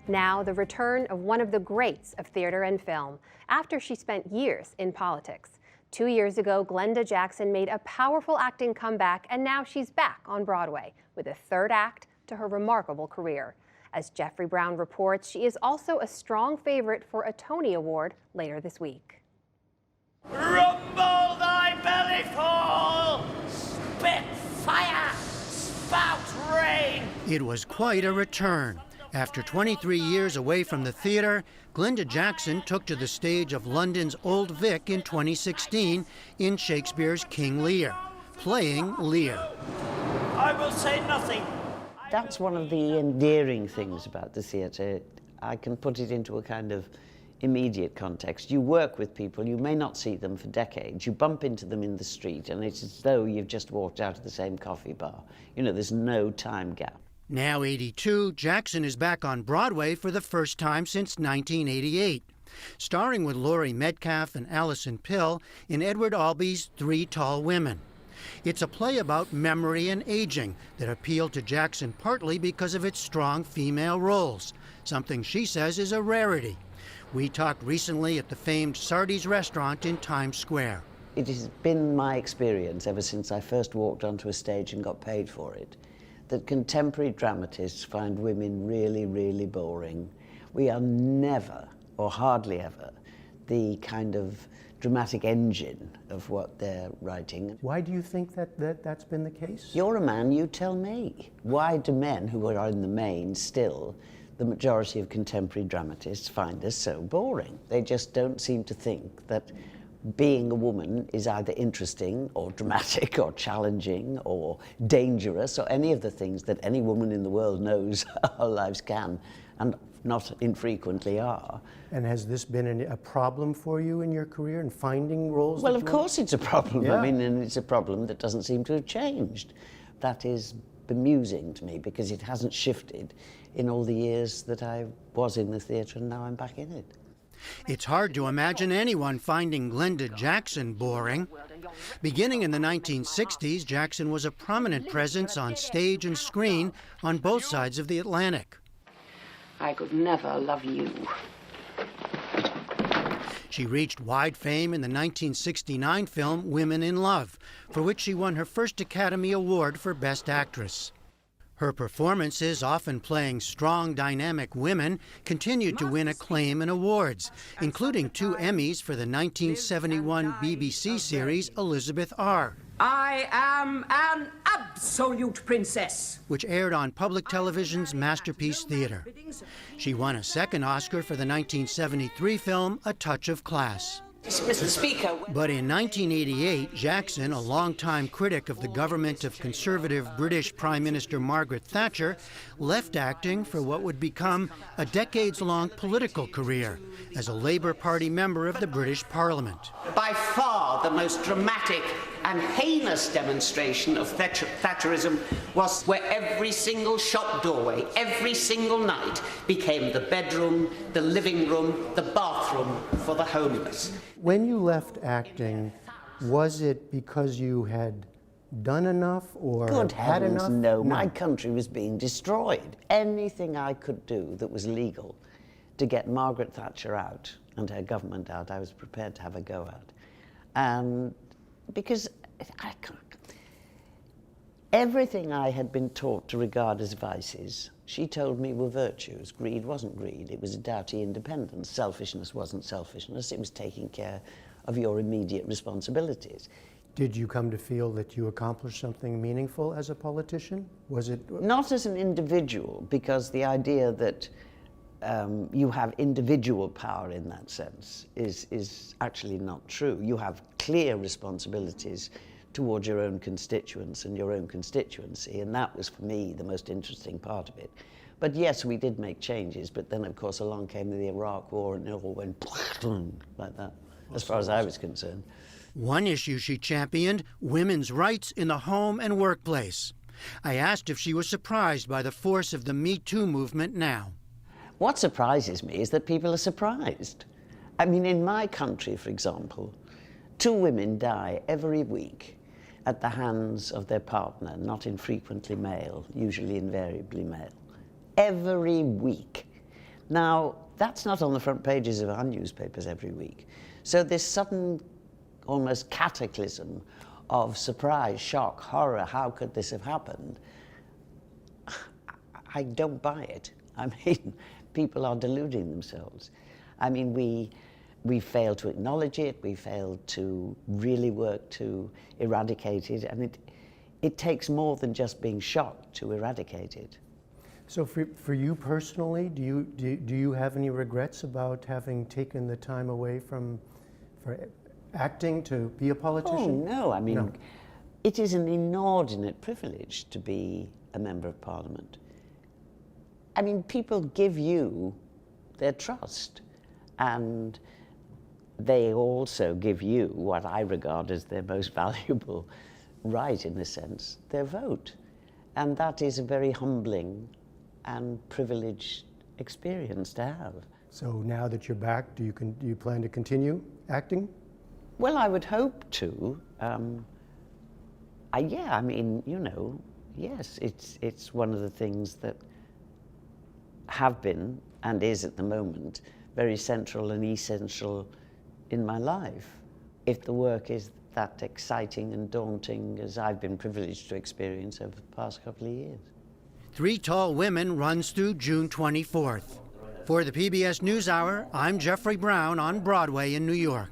Now, the return of one of the greats of theater and film after she spent years in politics. 2 years ago, Glenda Jackson made a powerful acting comeback, and now she's back on Broadway with a third act to her remarkable career. As Jeffrey Brown reports, she is also a strong favorite for a Tony Award later this week. Rumble thy belly full, spit fire, spout rain. It was quite a return. After 23 years away from the theater, Glenda Jackson took to the stage of London's Old Vic in 2016 in Shakespeare's King Lear, playing Lear. I will say nothing. That's one of the endearing things about the theatre. I can put it into a kind of immediate context. You work with people, you may not see them for decades. You bump into them in the street, and it's as though you've just walked out of the same coffee bar. You know, there's no time gap. Now 82, Jackson is back on Broadway for the first time since 1988, starring with Laurie Metcalf and Alison Pill in Edward Albee's Three Tall Women. It's a play about memory and aging that appealed to Jackson partly because of its strong female roles, something she says is a rarity. We talked recently at the famed Sardi's restaurant in Times Square. It has been my experience ever since I first walked onto a stage and got paid for it, that contemporary dramatists find women really, really boring. We are never, or hardly ever, the kind of dramatic engine of what they're writing. Why do you think that's been the case? You're a man, you tell me. Why do men, who are in the main still, the majority of contemporary dramatists, find us so boring? They just don't seem to think that being a woman is either interesting or dramatic or challenging or dangerous or any of the things that any woman in the world knows our lives can and not infrequently are. And has this been a problem for you in your career in finding roles? Well, of course it's a problem. Yeah. I mean, and it's a problem that doesn't seem to have changed. That is bemusing to me because it hasn't shifted in all the years that I was in the theatre and now I'm back in it. It's hard to imagine anyone finding Glenda Jackson boring. Beginning in the 1960s, Jackson was a prominent presence on stage and screen on both sides of the Atlantic. I could never love you. She reached wide fame in the 1969 film Women in Love, for which she won her first Academy Award for Best Actress. Her performances, often playing strong, dynamic women, continued to win acclaim and awards, including 2 Emmys for the 1971 BBC series Elizabeth R. I am an absolute princess, which aired on public television's Masterpiece Theater. She won a second Oscar for the 1973 film A Touch of Class. Mr. Speaker. But in 1988, Jackson, a longtime critic of the government of conservative British Prime Minister Margaret Thatcher, left acting for what would become a decades-long political career as a Labour Party member of the British Parliament. By far the most dramatic and heinous demonstration of Thatcherism was where every single shop doorway, every single night, became the bedroom, the living room, the bathroom for the homeless. When you left acting, was it because you had done enough or Good had heavens, enough? no. My country was being destroyed. Anything I could do that was legal to get Margaret Thatcher out and her government out, I was prepared to have a go at. And because everything I had been taught to regard as vices, she told me were virtues. Greed wasn't greed, it was a doughty independence. Selfishness wasn't selfishness, it was taking care of your immediate responsibilities. Did you come to feel that you accomplished something meaningful as a politician? Was it? Not as an individual, because the idea that you have individual power in that sense is actually not true. You have clear responsibilities towards your own constituents and your own constituency, and that was, for me, the most interesting part of it. But yes, we did make changes, but then, of course, along came the Iraq War, and it all went like that, as far as I was concerned. One issue she championed, women's rights in the home and workplace. I asked if she was surprised by the force of the Me Too movement now. What surprises me is that people are surprised. I mean, in my country, for example, 2 women die every week at the hands of their partner, not infrequently male, usually invariably male. Every week. Now, that's not on the front pages of our newspapers every week. So this sudden, almost cataclysm of surprise, shock, horror, how could this have happened? I don't buy it. I mean, people are deluding themselves. I mean, we fail to acknowledge it, we fail to really work to eradicate it, and it takes more than just being shocked to eradicate it. So for you personally, do you have any regrets about having taken the time away for acting to be a politician? Oh, no. I mean, No. It is an inordinate privilege to be a member of Parliament. I mean, people give you their trust, and they also give you what I regard as their most valuable right, in a sense, their vote. And that is a very humbling and privileged experience to have. So now that you're back, do you plan to continue acting? Well, I would hope to. Yeah, I mean, you know, yes, it's one of the things that have been and is at the moment very central and essential in my life. If the work is that exciting and daunting as I've been privileged to experience over the past couple of years. Three Tall Women runs through June 24th. For the PBS NewsHour, I'm Jeffrey Brown on Broadway in New York.